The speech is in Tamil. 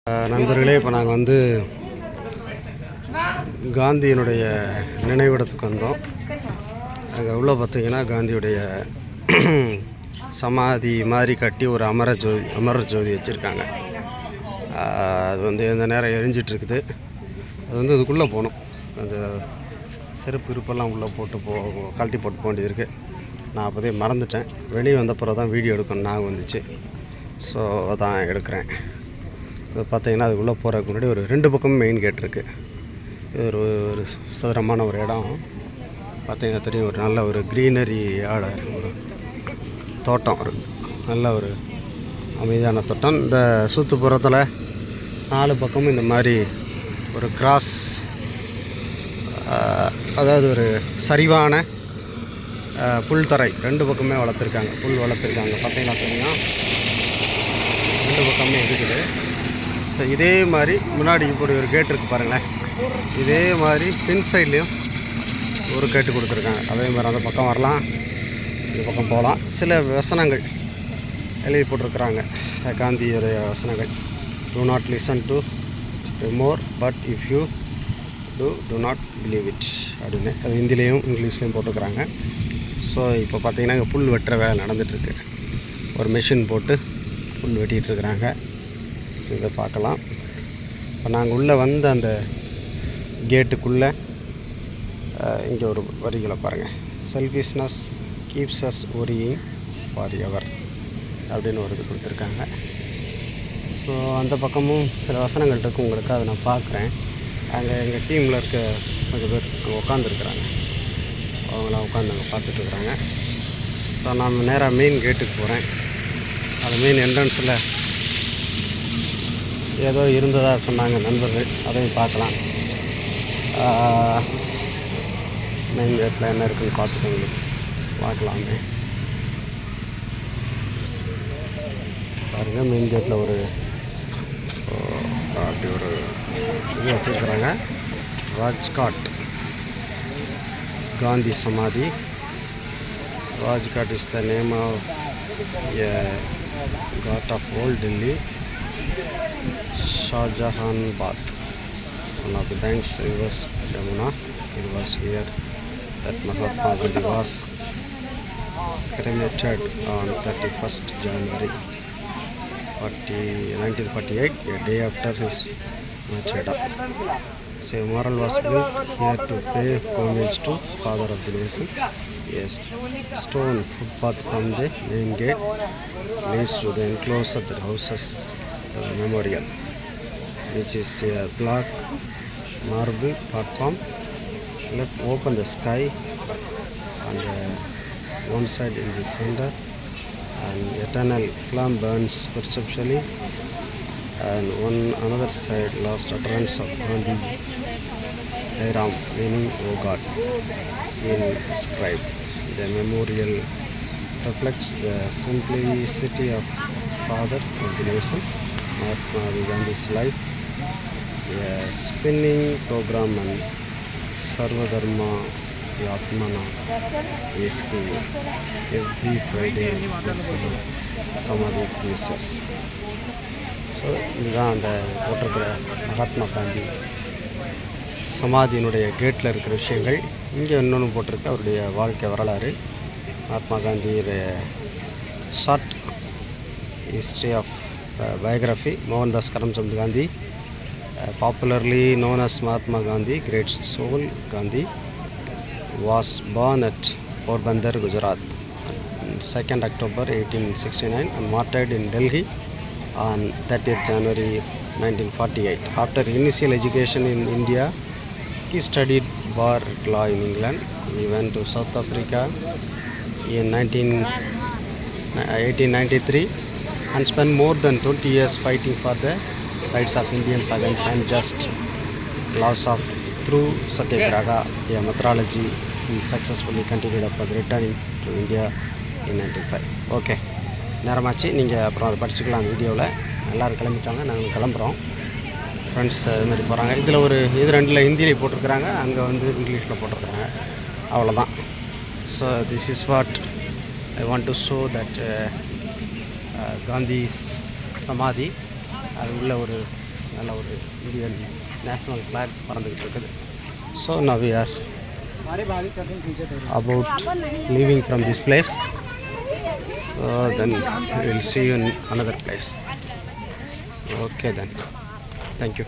நண்பர்களே, இப்போ நாங்கள் வந்து காந்தியினுடைய நினைவிடத்துக்கு வந்தோம். அங்கே உள்ள பார்த்தீங்கன்னா காந்தியுடைய சமாதி மாதிரி கட்டி ஒரு அமர ஜோதி வச்சுருக்காங்க. அது வந்து எந்த நேரம் எரிஞ்சிட்ருக்குது. அது வந்து இதுக்குள்ளே போகணும். கொஞ்சம் செருப்பு இருப்பெல்லாம் உள்ளே போட்டு கழட்டி போட்டு போக வேண்டியது இருக்குது. நான் அப்போதே மறந்துட்டேன். வெளியே வந்த பிறகு தான் வீடியோ எடுக்கணும் ஞாபகம் வந்துச்சு. ஸோ அதான் எடுக்கிறேன். இப்போ பார்த்தீங்கன்னா அதுக்குள்ளே போகிறதுக்கு முன்னாடி ஒரு 2 பக்கமும் மெயின் கேட் இருக்குது. இது ஒரு சதுரமான ஒரு இடம். பார்த்தீங்கன்னா தெரியும், ஒரு நல்ல ஒரு க்ரீனரி ஒரு தோட்டம், ஒரு நல்ல ஒரு அமைதியான தோட்டம். இந்த சுற்றுப்புறத்தில் 4 பக்கமும் இந்த மாதிரி ஒரு கிராஸ், அதாவது ஒரு சரிவான புல்தரை 2 பக்கமே வளர்த்துருக்காங்க. புல் வளர்த்துருக்காங்க. பார்த்தீங்கன்னா தெரியும், 2 பக்கமே இருக்குது. ஸோ இதே மாதிரி முன்னாடி இப்படி ஒரு கேட் இருக்குது பாருங்களேன். இதே மாதிரி பின் சைட்லேயும் ஒரு கேட்டு கொடுத்துருக்காங்க. அதே மாதிரி அந்த பக்கம் வரலாம், இந்த பக்கம் போகலாம். சில வசனங்கள் எழுதி போட்டிருக்கிறாங்க, காந்தியுடைய வசனங்கள். do not listen to more but if you do not believe it அப்படின்னு. அது ஹிந்திலையும் இங்கிலீஷ்லேயும் போட்டிருக்கிறாங்க. ஸோ இப்போ பார்த்தீங்கன்னா இங்கே புல் வெட்டுற வேலை நடந்துகிட்ருக்கு. ஒரு மிஷின் போட்டு புல் வெட்டிகிட்டு இருக்கிறாங்க. ஸோ இதை பார்க்கலாம். இப்போ நாங்கள் உள்ளே வந்து அந்த கேட்டுக்குள்ளே இங்கே ஒரு வரிகளை பாருங்கள். Selfishness keeps as worrying for ever அப்படின்னு ஒரு இது கொடுத்துருக்காங்க. ஸோ அந்த பக்கமும் சில வசனங்கள் இருக்குது உங்களுக்கு, அதை நான் பார்க்குறேன். அங்கே எங்கள் டீமில் இருக்க கொஞ்சம் பேர் அங்கே உட்காந்துருக்குறாங்க. அவங்களாம் உட்காந்து அங்கே பார்த்துட்ருக்குறாங்க. ஸோ நான் நேராக மெயின் கேட்டுக்கு போகிறேன். அது மெயின் என்ட்ரன்ஸில் ஏதோ இருந்ததாக சொன்னாங்க நண்பர்கள், அதையும் பார்க்கலாம். மெயின் கேட்டில் என்ன இருக்குதுன்னு பார்த்துக்கோங்க, பார்க்கலாமே. பாருங்கள், மெயின் கேட்டில் அப்படி ஒரு இது வச்சுருக்குறாங்க. Rajghat Gandhi samadhi. Rajghat is the name of a ghat of old Delhi. Shahjahanabad, one of the banks rivers Yamuna. It was here that Mahatma Gandhi was cremated on 31st January 1948, a day after his martyrdom. So a memorial was built here to pay homage to Father of the Nation. A stone footpath from the main gate leads to the enclosure that houses the memorial, which is a black marble platform. Left open the sky, and one side in the center, and eternal flame burns perceptually, and another side lost utterance of Gandhi Ram, meaning "O God" in inscribed. The memorial reflects the simplicity of Father of the Nation, Mahatma Gandhi's life. A spinning program and Sarvadharma Yatmana is every Friday Samadhi places. So இதுதான் அந்த போட்டிருக்கிற மகாத்மா காந்தி சமாதியினுடைய கேட்டில் இருக்கிற விஷயங்கள். இங்கே இன்னொன்று போட்டிருக்கு, அவருடைய வாழ்க்கை வரலாறு. மகாத்மா காந்தியுடைய short history of biography. Mohandas Karamchand Gandhi, popularly known as Mahatma Gandhi, great soul Gandhi, was born at Porbandar, Gujarat on 2nd October 1869 and martyred in Delhi on 30th January 1948. After initial education in India, he studied bar law in England. He went to South Africa in 1893 and spent more than 20 years fighting for the rights of Indians against unjust laws through Satyagraha, a methodology he successfully continued upon returning to India in 1995. Okay, நேரமாச்சு. நீங்கள் அப்புறம் அதை படிச்சுக்கலாம் அந்த வீடியோவில். எல்லோரும் கிளம்பிட்டாங்க, நாங்கள் கிளம்புறோம். ஃப்ரெண்ட்ஸ் இதுமாதிரி போகிறாங்க. இதில் இது 2 ஹிந்தியில் போட்டிருக்கிறாங்க, அங்கே வந்து இங்கிலீஷில் போட்டிருக்கிறாங்க. அவ்வளோதான். So this is what I want to show that Gandhi சமாதி. அது உள்ள ஒரு நல்ல ஒரு இந்தியன் நேஷ்னல் ஃப்ளாக் பறந்துக்கிட்டு இருக்குது. So now we are about leaving from this place. So then we will see you in another place. Okay then. Thank you.